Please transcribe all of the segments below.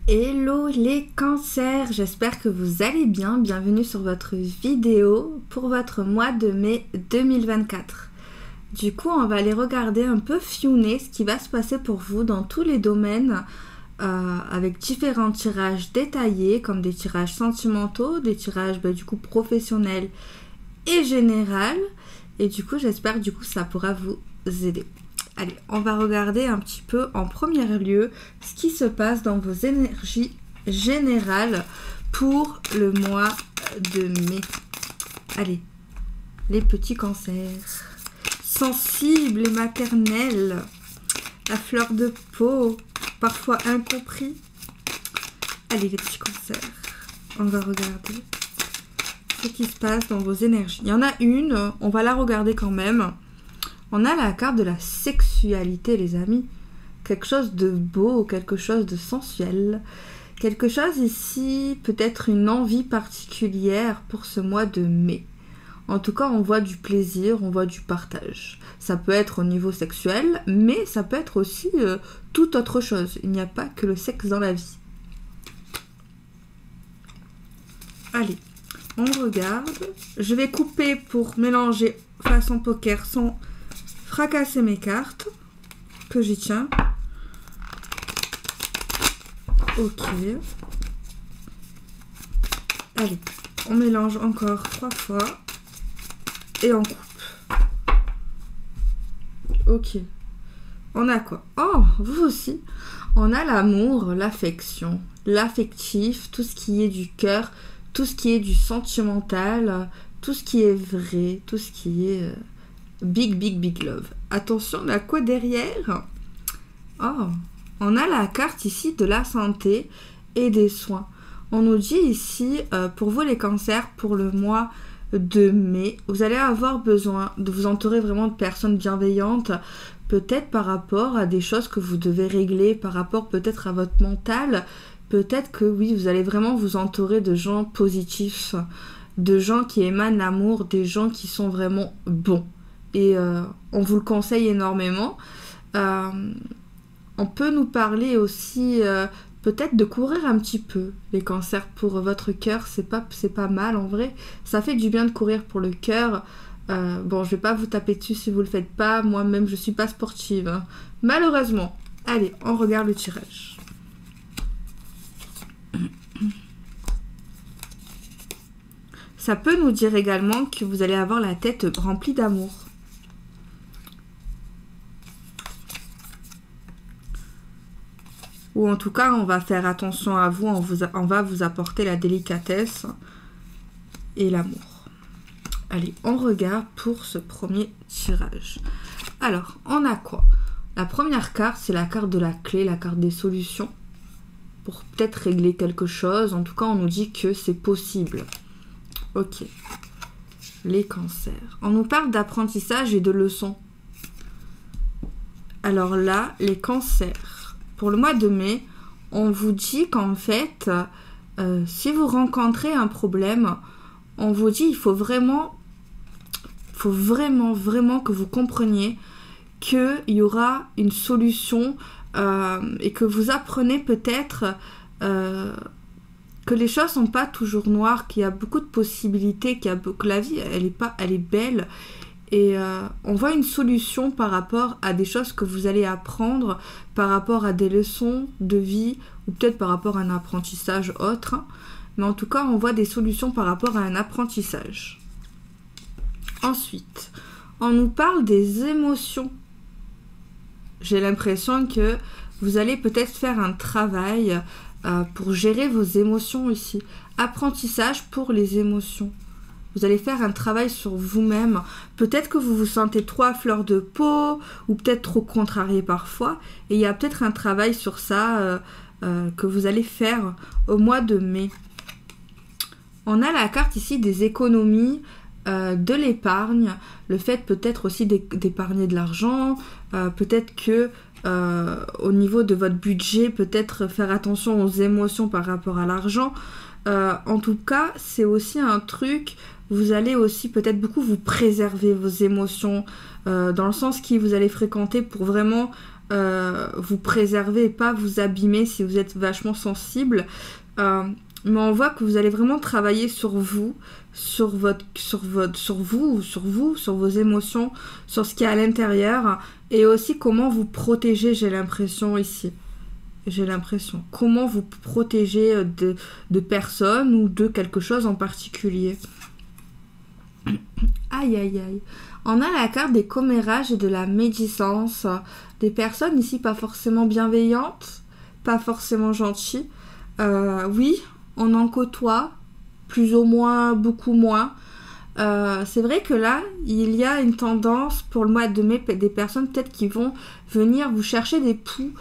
Hello les cancers, j'espère que vous allez bien. Bienvenue sur votre vidéo pour votre mois de mai 2024. Du coup, on va aller regarder un peu fionner ce qui va se passer pour vous dans tous les domaines avec différents tirages détaillés comme des tirages sentimentaux, des tirages du coup professionnels et général. Et du coup, j'espère que ça pourra vous aider. Allez, on va regarder un petit peu en premier lieu ce qui se passe dans vos énergies générales pour le mois de mai. Allez, les petits cancers, sensibles et maternels, la fleur de peau, parfois incompris. Allez, les petits cancers, on va regarder ce qui se passe dans vos énergies. Il y en a une, on va la regarder quand même. On a la carte de la sexualité, les amis. Quelque chose de beau, quelque chose de sensuel. Quelque chose ici, peut-être une envie particulière pour ce mois de mai. En tout cas, on voit du plaisir, on voit du partage. Ça peut être au niveau sexuel, mais ça peut être aussi toute autre chose. Il n'y a pas que le sexe dans la vie. Allez, on regarde. Je vais couper pour mélanger façon poker sans fracasser mes cartes que j'y tiens. Ok. Allez, on mélange encore 3 fois et on coupe. Ok. On a quoi? Oh, vous aussi. On a l'amour, l'affection, l'affectif, tout ce qui est du cœur, tout ce qui est du sentimental, tout ce qui est vrai, tout ce qui est big love. Attention, on a quoi derrière? Oh, on a la carte ici de la santé et des soins. On nous dit ici, pour vous les cancers, pour le mois de mai, vous allez avoir besoin de vous entourer vraiment de personnes bienveillantes, peut-être par rapport à des choses que vous devez régler, par rapport peut-être à votre mental. Peut-être que oui, vous allez vraiment vous entourer de gens positifs, de gens qui émanent l'amour, des gens qui sont vraiment bons. Et on vous le conseille énormément. On peut nous parler aussi peut-être de courir un petit peu. Les cancers pour votre cœur, c'est pas mal en vrai. Ça fait du bien de courir pour le cœur. Bon, je vais pas vous taper dessus si vous le faites pas. Moi-même, je suis pas sportive, hein. Malheureusement. Allez, on regarde le tirage. Ça peut nous dire également que vous allez avoir la tête remplie d'amour. Ou en tout cas, on va faire attention à vous, on va vous apporter la délicatesse et l'amour. Allez, on regarde pour ce premier tirage. Alors, on a quoi? La première carte, c'est la carte de la clé, la carte des solutions. Pour peut-être régler quelque chose. En tout cas, on nous dit que c'est possible. Ok. Les cancers. On nous parle d'apprentissage et de leçons. Alors là, les cancers. Pour le mois de mai, on vous dit qu'en fait, si vous rencontrez un problème, on vous dit il faut vraiment que vous compreniez qu'il y aura une solution et que vous apprenez peut-être que les choses sont pas toujours noires, qu'il y a beaucoup de possibilités, que la vie elle est belle. Et on voit une solution par rapport à des choses que vous allez apprendre, par rapport à des leçons de vie, ou peut-être par rapport à un apprentissage autre. Mais en tout cas, on voit des solutions par rapport à un apprentissage. Ensuite, on nous parle des émotions. J'ai l'impression que vous allez peut-être faire un travail pour gérer vos émotions ici. Apprentissage pour les émotions. Vous allez faire un travail sur vous-même. Peut-être que vous vous sentez trop à fleur de peau ou peut-être trop contrarié parfois. Et il y a peut-être un travail sur ça que vous allez faire au mois de mai. On a la carte ici des économies, de l'épargne. Le fait peut-être aussi d'épargner de l'argent. Peut-être que au niveau de votre budget, peut-être faire attention aux émotions par rapport à l'argent. En tout cas, c'est aussi un truc... Vous allez aussi peut-être beaucoup vous préserver vos émotions dans le sens qui vous allez fréquenter pour vraiment vous préserver et pas vous abîmer si vous êtes vachement sensible. Mais on voit que vous allez vraiment travailler sur vous, sur vos émotions, sur ce qui est à l'intérieur, et aussi comment vous protéger, j'ai l'impression ici. Comment vous protéger de personnes ou de quelque chose en particulier. Aïe aïe aïe. On a la carte des commérages et de la médisance. Des personnes ici pas forcément bienveillantes, pas forcément gentilles. Oui, on en côtoie, plus ou moins, beaucoup moins. C'est vrai que là, il y a une tendance pour le mois de mai, des personnes peut-être qui vont venir vous chercher des poux.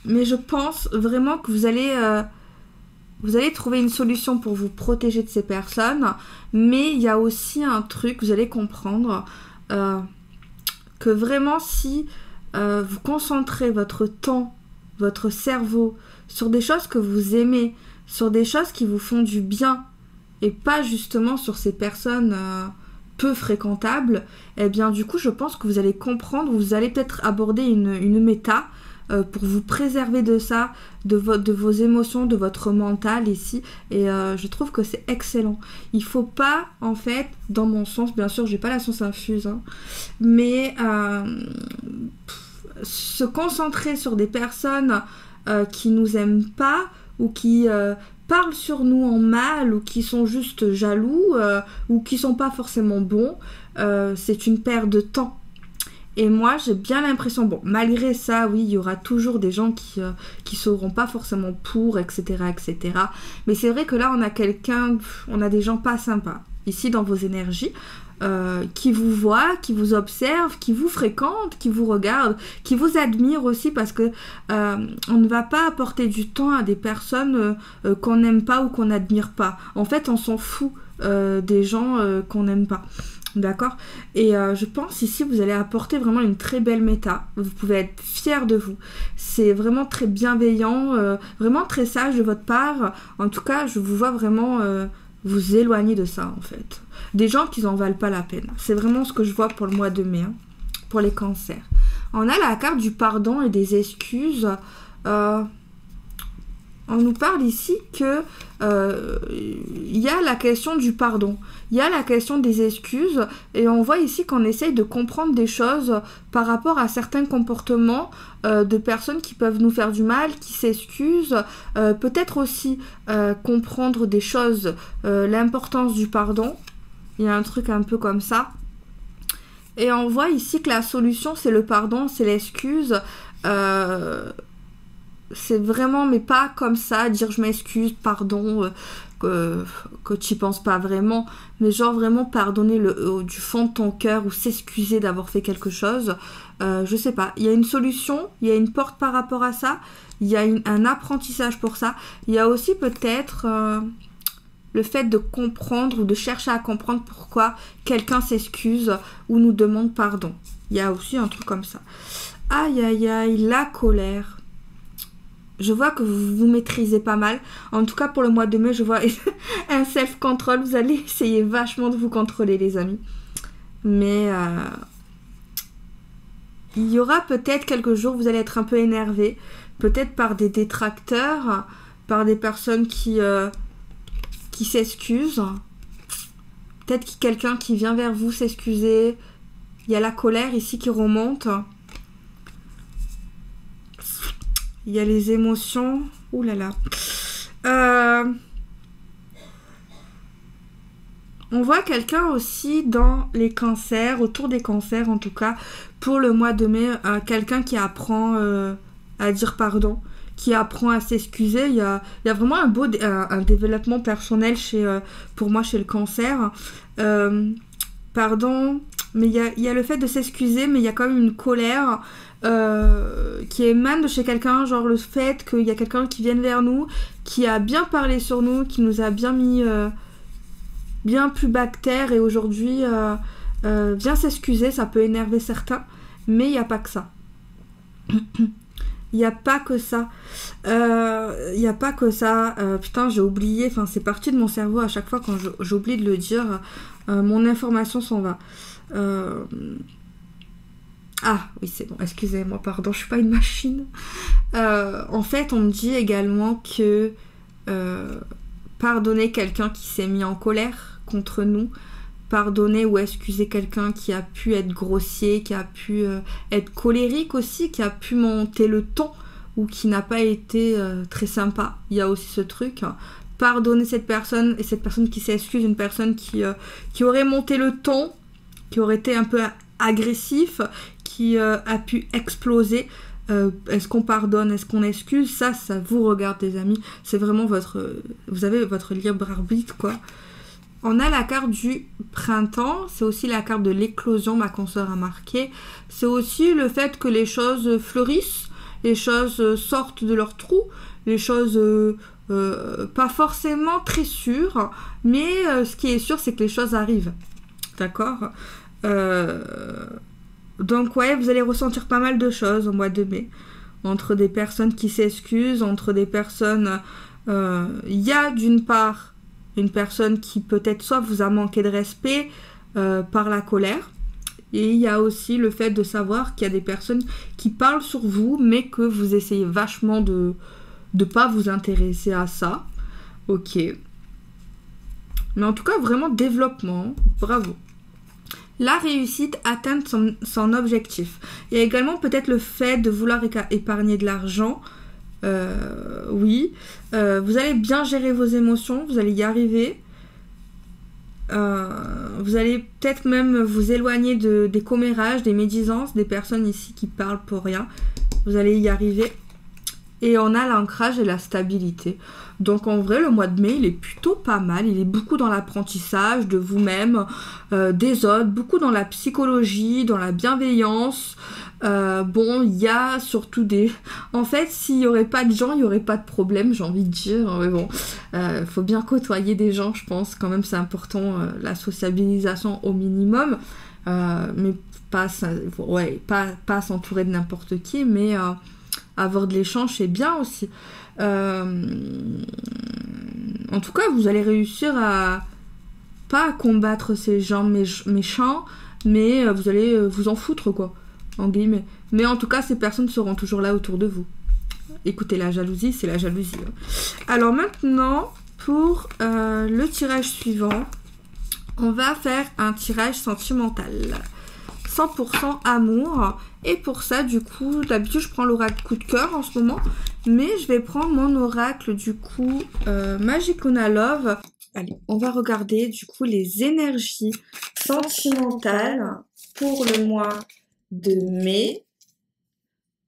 Mais je pense vraiment que vous allez trouver une solution pour vous protéger de ces personnes. Mais il y a aussi un truc, vous allez comprendre, que vraiment si vous concentrez votre temps, votre cerveau sur des choses que vous aimez, sur des choses qui vous font du bien, et pas justement sur ces personnes peu fréquentables, eh bien du coup je pense que vous allez comprendre, vous allez peut-être aborder une méta pour vous préserver de ça, de vos émotions, de votre mental ici, et je trouve que c'est excellent. Il faut pas, en fait, dans mon sens, bien sûr j'ai pas la science infuse, hein, mais se concentrer sur des personnes qui nous aiment pas, ou qui parlent sur nous en mal, ou qui sont juste jaloux, ou qui sont pas forcément bons, c'est une perte de temps. Et moi, j'ai bien l'impression, bon, malgré ça, oui, il y aura toujours des gens qui seront pas forcément pour, etc., etc. Mais c'est vrai que là, on a des gens pas sympas, ici, dans vos énergies, qui vous voient, qui vous observent, qui vous fréquentent, qui vous regardent, qui vous admirent aussi, parce que on ne va pas apporter du temps à des personnes qu'on n'aime pas ou qu'on n'admire pas. En fait, on s'en fout des gens qu'on n'aime pas. D'accord? Et je pense ici vous allez apporter vraiment une très belle méta. Vous pouvez être fiers de vous. C'est vraiment très bienveillant, vraiment très sage de votre part. En tout cas, je vous vois vraiment vous éloigner de ça en fait. Des gens qui n'en valent pas la peine. C'est vraiment ce que je vois pour le mois de mai, hein, pour les cancers. On a la carte du pardon et des excuses. On nous parle ici que il y a la question du pardon, il y a la question des excuses, et on voit ici qu'on essaye de comprendre des choses par rapport à certains comportements de personnes qui peuvent nous faire du mal, qui s'excusent, peut-être aussi comprendre des choses, l'importance du pardon. Il y a un truc un peu comme ça. Et on voit ici que la solution, c'est le pardon, c'est l'excuse. C'est vraiment, mais pas comme ça, dire je m'excuse, pardon, que tu y penses pas vraiment, mais genre vraiment pardonner du fond de ton cœur, ou s'excuser d'avoir fait quelque chose. Je sais pas, il y a une solution, il y a une porte par rapport à ça, il y a un apprentissage pour ça. Il y a aussi peut-être le fait de comprendre, ou de chercher à comprendre pourquoi quelqu'un s'excuse ou nous demande pardon. Il y a aussi un truc comme ça. Aïe aïe aïe, la colère. Je vois que vous vous maîtrisez pas mal. En tout cas, pour le mois de mai, je vois un self-control. Vous allez essayer vachement de vous contrôler, les amis. Mais il y aura peut-être quelques jours où vous allez être un peu énervé. Peut-être par des détracteurs, par des personnes qui s'excusent. Peut-être quelqu'un qui vient vers vous s'excuser. Il y a la colère ici qui remonte. Il y a les émotions. Ouh là là. On voit quelqu'un aussi dans les cancers, autour des cancers en tout cas, pour le mois de mai, quelqu'un qui apprend à dire pardon, qui apprend à s'excuser. Il y a vraiment un développement personnel pour moi chez le cancer. Pardon, mais il y a le fait de s'excuser, mais il y a quand même une colère qui émane de chez quelqu'un, genre le fait qu'il y a quelqu'un qui vienne vers nous, qui a bien parlé sur nous, qui nous a bien mis bien plus bactère, et aujourd'hui vient s'excuser. Ça peut énerver certains, mais il n'y a pas que ça. Il n'y a pas que ça. Il n'y a pas que ça. Putain, j'ai oublié. Enfin, c'est parti de mon cerveau à chaque fois quand j'oublie de le dire. Mon information s'en va. Ah, oui, c'est bon. Excusez-moi, pardon, je suis pas une machine. En fait, on me dit également que pardonner quelqu'un qui s'est mis en colère contre nous, pardonner ou excuser quelqu'un qui a pu être grossier, qui a pu être colérique aussi, qui a pu monter le ton ou qui n'a pas été très sympa. Il y a aussi ce truc. Pardonner cette personne et cette personne qui s'excuse, une personne qui aurait monté le ton, qui aurait été un peu agressif, qui a pu exploser. Est-ce qu'on pardonne, est-ce qu'on excuse? Ça vous regarde, les amis. C'est vraiment vous avez votre libre arbitre, quoi. On a la carte du printemps, c'est aussi la carte de l'éclosion, ma consoeur a marqué. C'est aussi le fait que les choses fleurissent, les choses sortent de leur trou, les choses pas forcément très sûres, mais ce qui est sûr, c'est que les choses arrivent. D'accord? Donc ouais, vous allez ressentir pas mal de choses au mois de mai. Entre des personnes qui s'excusent, entre des personnes... Il y a d'une part une personne qui peut-être soit vous a manqué de respect par la colère. Et il y a aussi le fait de savoir qu'il y a des personnes qui parlent sur vous, mais que vous essayez vachement de pas vous intéresser à ça. Ok. Mais en tout cas, vraiment développement. Bravo. La réussite, atteindre son objectif. Il y a également peut-être le fait de vouloir épargner de l'argent. Oui. Vous allez bien gérer vos émotions, vous allez y arriver. Vous allez peut-être même vous éloigner des commérages, des médisances, des personnes ici qui parlent pour rien. Vous allez y arriver. Et on a l'ancrage et la stabilité. Donc en vrai, le mois de mai, il est plutôt pas mal. Il est beaucoup dans l'apprentissage de vous-même, des autres, beaucoup dans la psychologie, dans la bienveillance. Bon, il y a surtout des... En fait, s'il n'y aurait pas de gens, il n'y aurait pas de problème, j'ai envie de dire. Mais bon, faut bien côtoyer des gens, je pense. Quand même, c'est important, la sociabilisation au minimum. Mais pas s'entourer de n'importe qui, mais... avoir de l'échange, c'est bien aussi. En tout cas, vous allez réussir pas à combattre ces gens méchants, mais vous allez vous en foutre, quoi, en guillemets. Mais en tout cas, ces personnes seront toujours là autour de vous. Écoutez, la jalousie, c'est la jalousie. Alors maintenant, pour le tirage suivant, on va faire un tirage sentimental. 100% amour. Et pour ça, du coup, d'habitude, je prends l'oracle coup de cœur en ce moment. Mais je vais prendre mon oracle, du coup, Magicuna Love. Allez, on va regarder, du coup, les énergies sentimentales pour le mois de mai.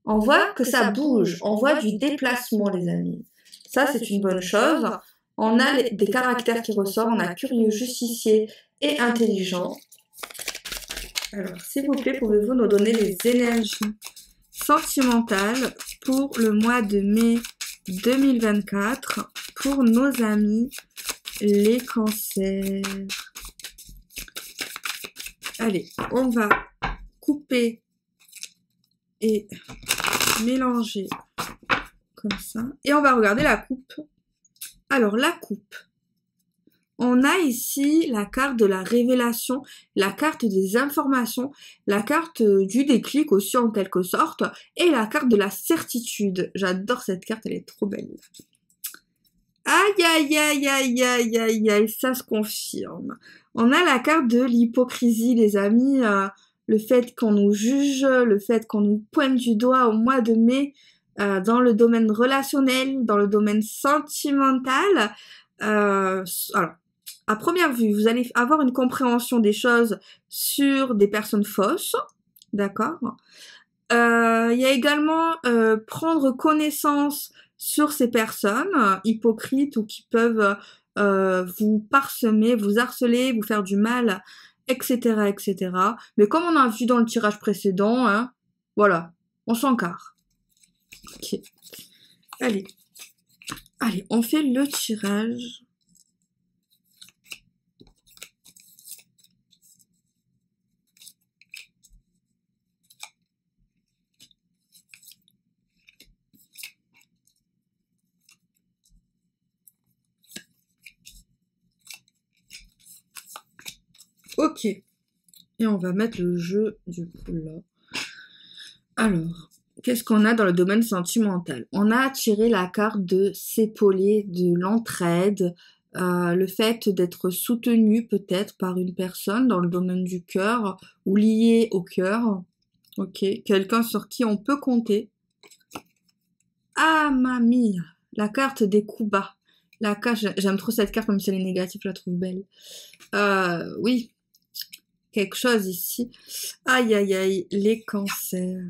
On voit que ça bouge. On voit du déplacement, les amis. Ça, c'est une bonne chose. On a des caractères qui ressortent. On a curieux, justicier et intelligent. Alors, s'il vous plaît, pouvez-vous nous donner les énergies sentimentales pour le mois de mai 2024 pour nos amis les cancers? Allez, on va couper et mélanger comme ça. Et on va regarder la coupe. Alors, la coupe. On a ici la carte de la révélation, la carte des informations, la carte du déclic aussi en quelque sorte, et la carte de la certitude. J'adore cette carte, elle est trop belle. Aïe, aïe, aïe, aïe, aïe, aïe, aïe, ça se confirme. On a la carte de l'hypocrisie, les amis, le fait qu'on nous juge, le fait qu'on nous pointe du doigt au mois de mai, dans le domaine relationnel, dans le domaine sentimental. Alors, à première vue, vous allez avoir une compréhension des choses sur des personnes fausses, d'accord? Il y a également prendre connaissance sur ces personnes hypocrites ou qui peuvent vous parsemer, vous harceler, vous faire du mal, etc., etc. Mais comme on a vu dans le tirage précédent, hein, voilà, on s'encarre. Ok. Allez, on fait le tirage. Ok. Et on va mettre le jeu du coup là. Alors, qu'est-ce qu'on a dans le domaine sentimental? On a tiré la carte de s'épauler, de l'entraide, le fait d'être soutenu peut-être par une personne dans le domaine du cœur ou lié au cœur. Ok, quelqu'un sur qui on peut compter. Ah, mamie, la carte des coups bas. La carte, j'aime trop cette carte, même si elle est négative, je la trouve belle. Oui, quelque chose ici. Aïe, aïe, aïe, les cancers.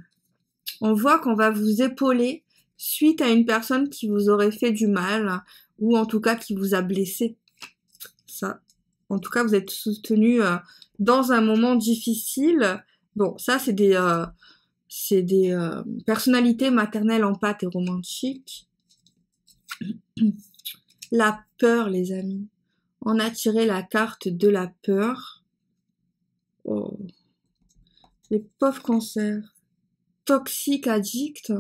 On voit qu'on va vous épauler suite à une personne qui vous aurait fait du mal, ou en tout cas qui vous a blessé. Ça. En tout cas, vous êtes soutenu dans un moment difficile. Bon, ça, c'est des personnalités maternelles, empathes et romantiques. La peur, les amis. On a tiré la carte de la peur. Oh. Les pauvres cancers. Toxiques, addicts.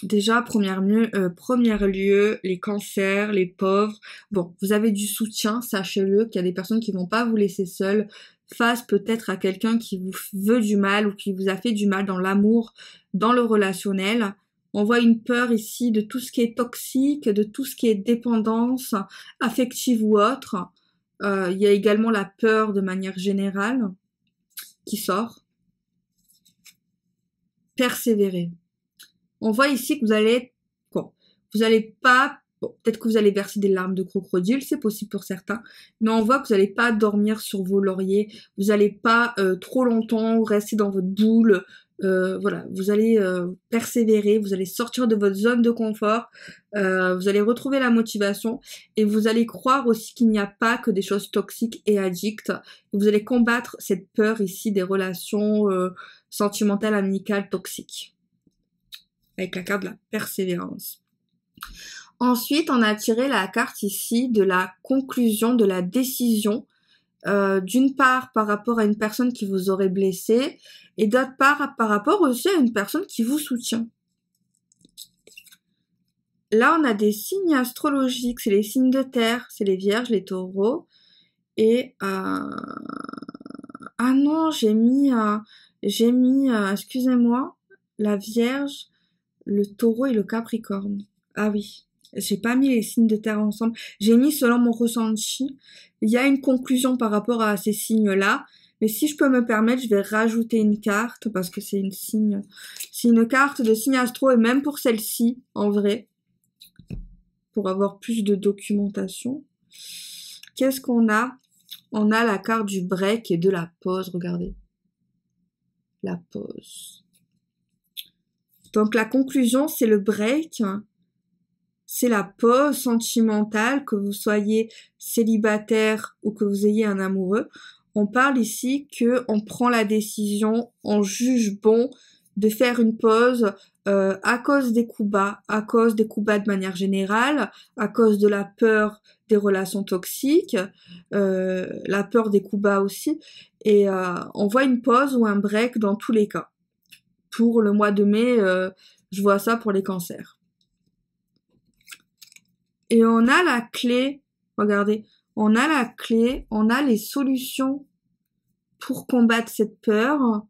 Déjà, première lieu, les cancers, les pauvres. Bon, vous avez du soutien, sachez-le, qu'il y a des personnes qui vont pas vous laisser seul face peut-être à quelqu'un qui vous veut du mal ou qui vous a fait du mal dans l'amour, dans le relationnel. On voit une peur ici de tout ce qui est toxique, de tout ce qui est dépendance affective ou autre. Il y a également la peur de manière générale qui sort. Persévérer. On voit ici que vous allez, bon, vous allez pas, bon, peut-être que vous allez verser des larmes de crocodile, c'est possible pour certains, mais on voit que vous n'allez pas dormir sur vos lauriers, vous n'allez pas trop longtemps rester dans votre boule, voilà, vous allez persévérer, vous allez sortir de votre zone de confort, vous allez retrouver la motivation et vous allez croire aussi qu'il n'y a pas que des choses toxiques et addictes. Vous allez combattre cette peur ici des relations sentimentales, amicales, toxiques. Avec la carte de la persévérance. Ensuite, on a tiré la carte ici de la conclusion, de la décision, d'une part par rapport à une personne qui vous aurait blessé, et d'autre part par rapport aussi à une personne qui vous soutient. Là, on a des signes astrologiques, c'est les signes de terre, c'est les vierges, les taureaux, et ah non, j'ai mis, excusez-moi, la vierge, le taureau et le capricorne. Ah oui, j'ai pas mis les signes de terre ensemble. J'ai mis selon mon ressenti. Il y a une conclusion par rapport à ces signes-là. Mais si je peux me permettre, je vais rajouter une carte parce que c'est une carte de signe astro et même pour celle-ci, en vrai, pour avoir plus de documentation. Qu'est-ce qu'on a? On a la carte du break et de la pause, regardez. La pause. Donc la conclusion, c'est le break, c'est la pause sentimentale, que vous soyez célibataire ou que vous ayez un amoureux. On parle ici que on prend la décision, on juge bon de faire une pause à cause des coups bas, de manière générale, à cause de la peur des relations toxiques, la peur des coups bas aussi, et on voit une pause ou un break dans tous les cas. Pour le mois de mai, je vois ça pour les cancers. Et on a la clé, regardez, on a la clé, on a les solutions pour combattre cette peur.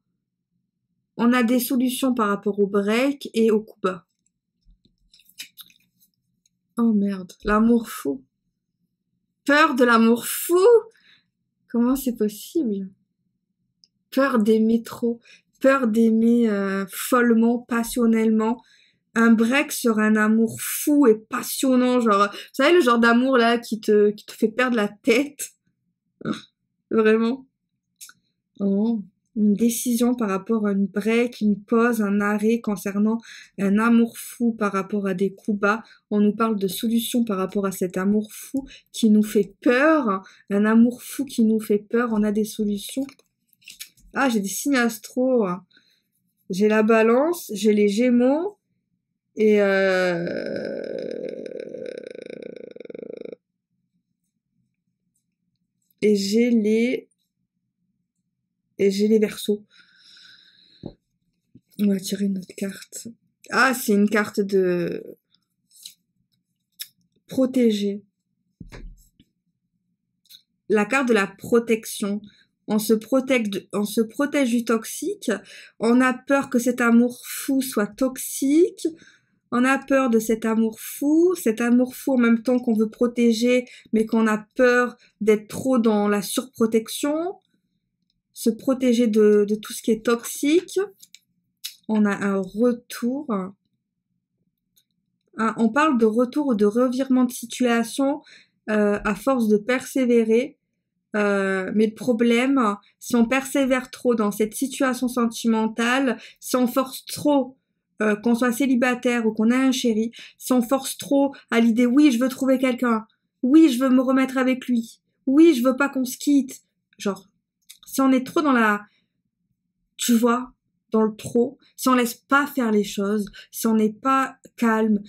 On a des solutions par rapport au break et au coup bas. Oh merde, l'amour fou. Peur de l'amour fou? Comment c'est possible? Peur d'aimer trop, peur d'aimer follement, passionnellement. Un break sur un amour fou et passionnant, genre, vous savez, le genre d'amour là qui te fait perdre la tête. Vraiment. Oh. Une décision par rapport à une break, une pause, un arrêt concernant un amour fou par rapport à des coups bas. On nous parle de solutions par rapport à cet amour fou qui nous fait peur. Un amour fou qui nous fait peur, on a des solutions. Ah, j'ai des signes astro. J'ai la balance, j'ai les gémeaux. Et j'ai les Verseaux. On va tirer une autre carte. Ah, c'est une carte de protéger. La carte de la protection. on se protège du toxique, on a peur que cet amour fou soit toxique, on a peur de cet amour fou en même temps qu'on veut protéger, mais qu'on a peur d'être trop dans la surprotection, se protéger de tout ce qui est toxique. On a un retour. On parle de retour ou de revirement de situation à force de persévérer. Mais le problème, si on persévère trop dans cette situation sentimentale, si on force trop, qu'on soit célibataire ou qu'on a un chéri, si on force trop à l'idée oui je veux trouver quelqu'un, oui je veux me remettre avec lui, oui je veux pas qu'on se quitte, genre si on est trop dans la, tu vois, dans le trop, si on laisse pas faire les choses, si on n'est pas calme,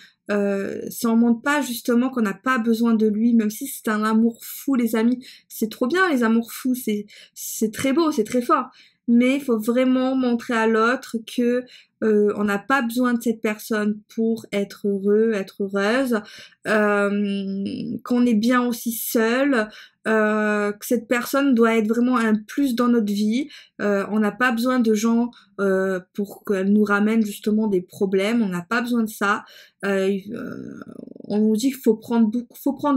si on montre pas justement qu'on n'a pas besoin de lui, même si c'est un amour fou, les amis, c'est trop bien les amours fous, c'est très beau, c'est très fort, mais il faut vraiment montrer à l'autre que on n'a pas besoin de cette personne pour être heureux, être heureuse, qu'on est bien aussi seul, que cette personne doit être vraiment un plus dans notre vie. On n'a pas besoin de gens pour qu'elle nous ramène justement des problèmes, on n'a pas besoin de ça. On nous dit qu'il faut prendre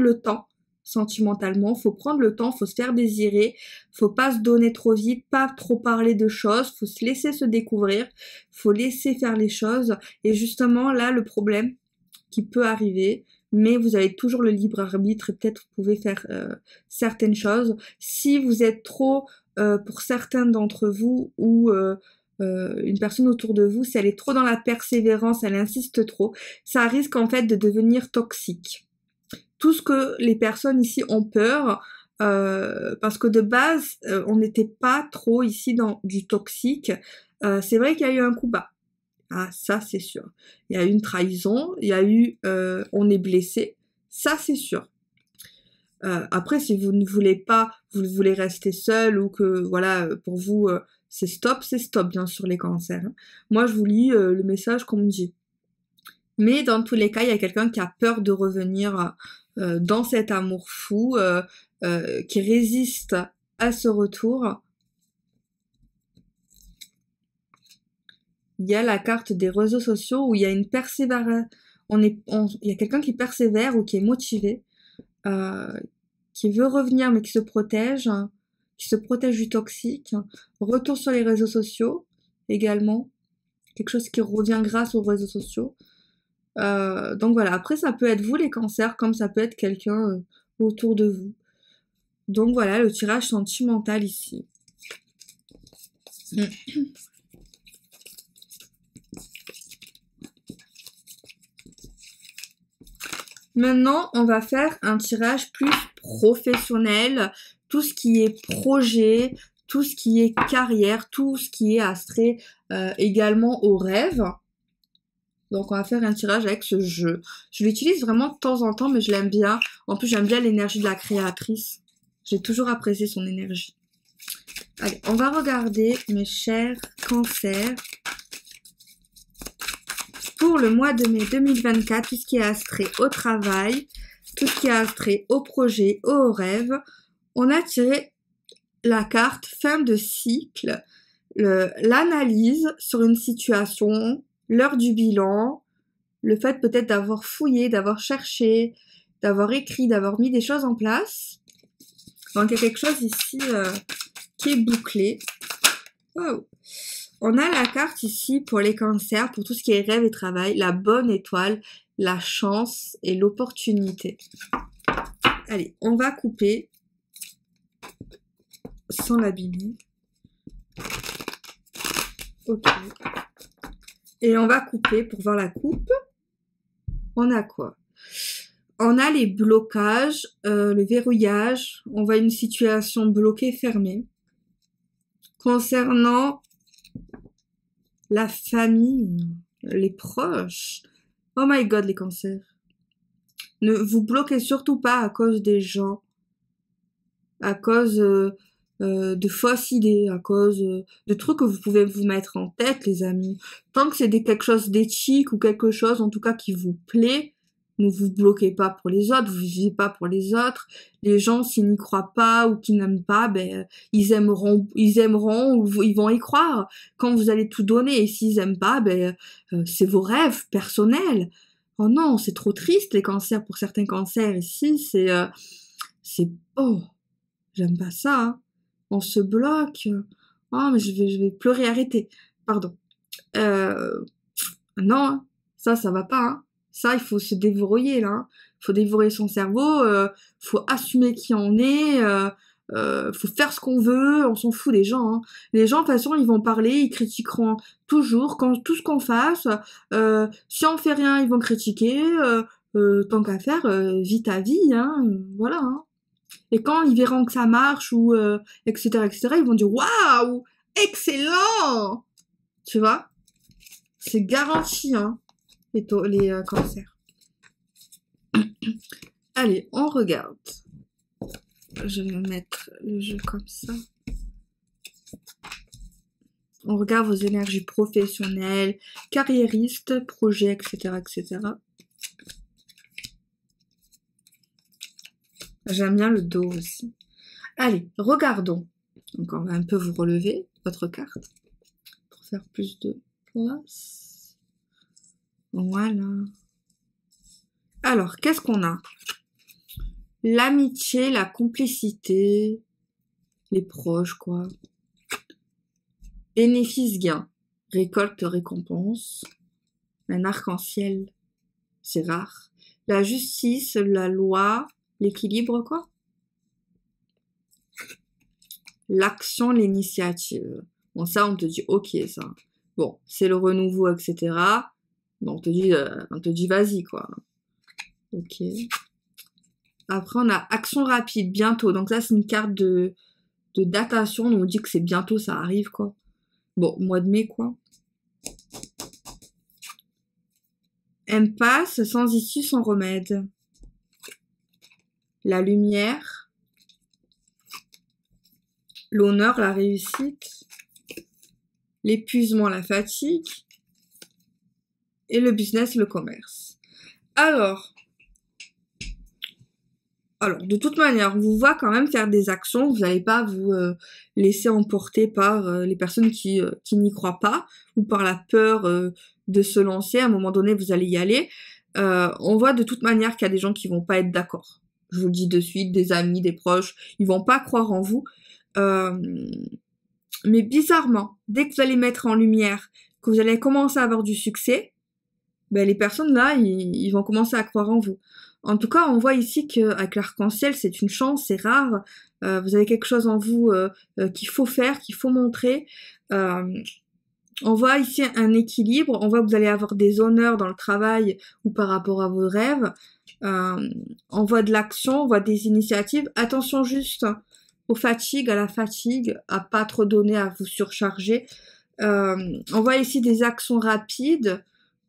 le temps sentimentalement, faut prendre le temps, faut se faire désirer, faut pas se donner trop vite, pas trop parler de choses, faut se laisser se découvrir, faut laisser faire les choses. Et justement là le problème qui peut arriver, mais vous avez toujours le libre arbitre et peut-être vous pouvez faire certaines choses. Si vous êtes trop pour certains d'entre vous ou une personne autour de vous, si elle est trop dans la persévérance, elle insiste trop, ça risque en fait de devenir toxique. Tout ce que les personnes ici ont peur, parce que de base, on n'était pas trop ici dans du toxique. C'est vrai qu'il y a eu un coup bas. Ah, ça c'est sûr. Il y a eu une trahison, il y a eu on est blessé, ça c'est sûr. Après, si vous ne voulez pas, vous voulez rester seul ou que voilà, pour vous c'est stop bien sûr les cancers. Hein. Moi je vous lis le message qu'on me dit. Mais dans tous les cas, il y a quelqu'un qui a peur de revenir dans cet amour fou, qui résiste à ce retour. Il y a la carte des réseaux sociaux où il y a une persévérance. Il y a quelqu'un qui persévère ou qui est motivé, qui veut revenir mais qui se protège du toxique. Retour sur les réseaux sociaux également. Quelque chose qui revient grâce aux réseaux sociaux. Donc voilà, après ça peut être vous les cancers comme ça peut être quelqu'un autour de vous. Donc voilà le tirage sentimental ici. Maintenant on va faire un tirage plus professionnel, tout ce qui est projet, tout ce qui est carrière, tout ce qui est astrait également aux rêves. Donc on va faire un tirage avec ce jeu. Je l'utilise vraiment de temps en temps, mais je l'aime bien. En plus, j'aime bien l'énergie de la créatrice. J'ai toujours apprécié son énergie. Allez, on va regarder, mes chers cancers. Pour le mois de mai 2024, tout ce qui est astrait au travail, tout ce qui est astrait au projet, aux rêves, on a tiré la carte fin de cycle, l'analyse sur une situation, l'heure du bilan, le fait peut-être d'avoir fouillé, d'avoir cherché, d'avoir écrit, d'avoir mis des choses en place. Donc il y a quelque chose ici qui est bouclé. Wow. On a la carte ici pour les cancers, pour tout ce qui est rêve et travail, la bonne étoile, la chance et l'opportunité. Allez, on va couper sans l'abîmer. Ok. Et on va couper pour voir la coupe. On a quoi? On a les blocages, le verrouillage. On voit une situation bloquée, fermée. Concernant la famille, les proches. Oh my god, les cancers. Ne vous bloquez surtout pas à cause des gens. À cause de fausses idées, à cause de trucs que vous pouvez vous mettre en tête, les amis. Tant que c'est quelque chose d'éthique ou quelque chose, en tout cas, qui vous plaît, Ne vous bloquez pas pour les autres, vous vivez pas pour les autres. Les gens, s'ils n'y croient pas ou qu'ils n'aiment pas, ben ils aimeront ou ils vont y croire quand vous allez tout donner. Et s'ils aiment pas, ben c'est vos rêves personnels. Oh non, c'est trop triste les cancers. Pour certains cancers ici, c'est oh, j'aime pas ça. Hein. On se bloque. Oh, mais je vais pleurer, arrêter. Pardon. Non, hein. Ça va pas. Hein. Ça, il faut se déverrouiller, là. Hein. Il faut déverrouiller son cerveau, faut assumer qui on est, faut faire ce qu'on veut, on s'en fout des gens. Hein. Les gens, de toute façon, ils vont parler, ils critiqueront toujours, tout ce qu'on fasse. Si on fait rien, ils vont critiquer. Tant qu'à faire, vis ta vie, hein, voilà. Hein. Et quand ils verront que ça marche, ou etc., ils vont dire « Waouh, excellent !» Tu vois? C'est garanti, hein, les cancers. Allez, on regarde. Je vais mettre le jeu comme ça. On regarde vos énergies professionnelles, carriéristes, projets, etc. J'aime bien le dos aussi. Allez, regardons. Donc, on va un peu vous relever votre carte pour faire plus de place. Voilà. Alors, qu'est-ce qu'on a? L'amitié, la complicité, les proches, quoi. Bénéfice, gain. Récolte, récompense. Un arc-en-ciel, c'est rare. La justice, la loi, l'équilibre, quoi. L'action, l'initiative. Bon, ça, on te dit, ok, ça. Bon, c'est le renouveau, etc. Bon, on te dit, vas-y, quoi. Ok. Après, on a action rapide, bientôt. Donc ça, c'est une carte de datation. On nous dit que c'est bientôt, ça arrive, quoi. Bon, mois de mai, quoi. Impasse, sans issue, sans remède. La lumière. L'honneur, la réussite. L'épuisement, la fatigue. Et le business, le commerce. Alors, de toute manière, on vous voit quand même faire des actions. Vous n'allez pas vous laisser emporter par les personnes qui n'y croient pas ou par la peur de se lancer. À un moment donné, vous allez y aller. On voit de toute manière qu'il y a des gens qui vont pas être d'accord. Je vous le dis de suite, des amis, des proches, ils vont pas croire en vous. Mais bizarrement, dès que vous allez mettre en lumière, que vous allez commencer à avoir du succès, ben les personnes là, ils vont commencer à croire en vous. En tout cas, on voit ici qu'avec l'arc-en-ciel, c'est une chance, c'est rare. Vous avez quelque chose en vous qu'il faut faire, qu'il faut montrer. On voit ici un équilibre. On voit que vous allez avoir des honneurs dans le travail ou par rapport à vos rêves. On voit de l'action, on voit des initiatives. Attention juste aux fatigues, à la fatigue, à pas trop donner, à vous surcharger. On voit ici des actions rapides.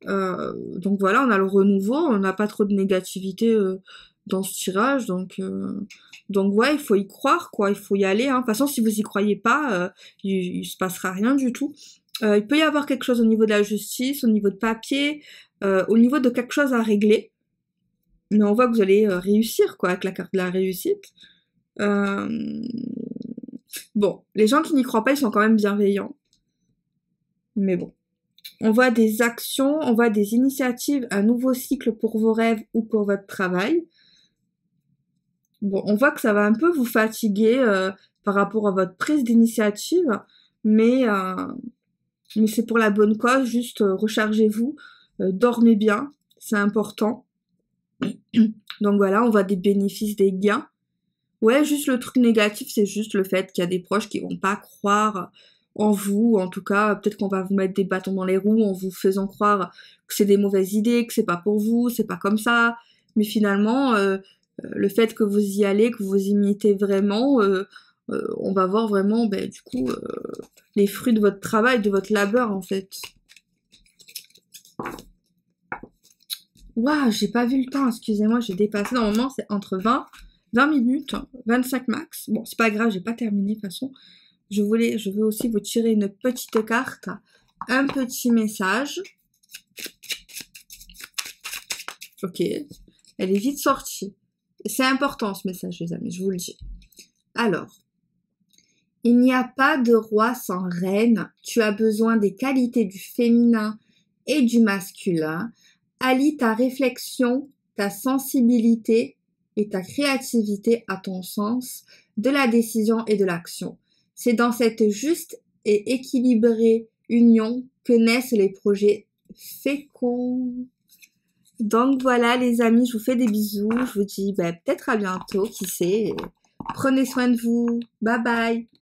Donc voilà, on a le renouveau, on n'a pas trop de négativité dans ce tirage, donc ouais, il faut y croire, quoi, il faut y aller. Hein. De toute façon, si vous y croyez pas, il se passera rien du tout. Il peut y avoir quelque chose au niveau de la justice, au niveau de papier, au niveau de quelque chose à régler, mais on voit que vous allez réussir, quoi, avec la carte de la réussite. Bon, les gens qui n'y croient pas, ils sont quand même bienveillants, mais bon. On voit des actions, on voit des initiatives, un nouveau cycle pour vos rêves ou pour votre travail. Bon, on voit que ça va un peu vous fatiguer par rapport à votre prise d'initiative, mais c'est pour la bonne cause, juste rechargez-vous, dormez bien, c'est important. Donc voilà, on voit des bénéfices, des gains. Ouais, juste le truc négatif, c'est juste le fait qu'il y a des proches qui vont pas croire en vous, en tout cas, peut-être qu'on va vous mettre des bâtons dans les roues en vous faisant croire que c'est des mauvaises idées, que c'est pas pour vous, c'est pas comme ça, mais finalement, le fait que vous y allez, que vous imitez vraiment, on va voir vraiment, du coup, les fruits de votre travail, de votre labeur, en fait. Waouh, j'ai pas vu le temps, excusez-moi, j'ai dépassé, normalement, c'est entre 20 minutes, 25 max, bon, c'est pas grave, j'ai pas terminé, de toute façon. Je veux aussi vous tirer une petite carte, un petit message. Ok, elle est vite sortie. C'est important ce message, les amis, je vous le dis. Alors, il n'y a pas de roi sans reine. Tu as besoin des qualités du féminin et du masculin. Allie ta réflexion, ta sensibilité et ta créativité à ton sens de la décision et de l'action. C'est dans cette juste et équilibrée union que naissent les projets féconds. Donc voilà les amis, je vous fais des bisous. Je vous dis peut-être à bientôt, qui sait. Prenez soin de vous. Bye bye.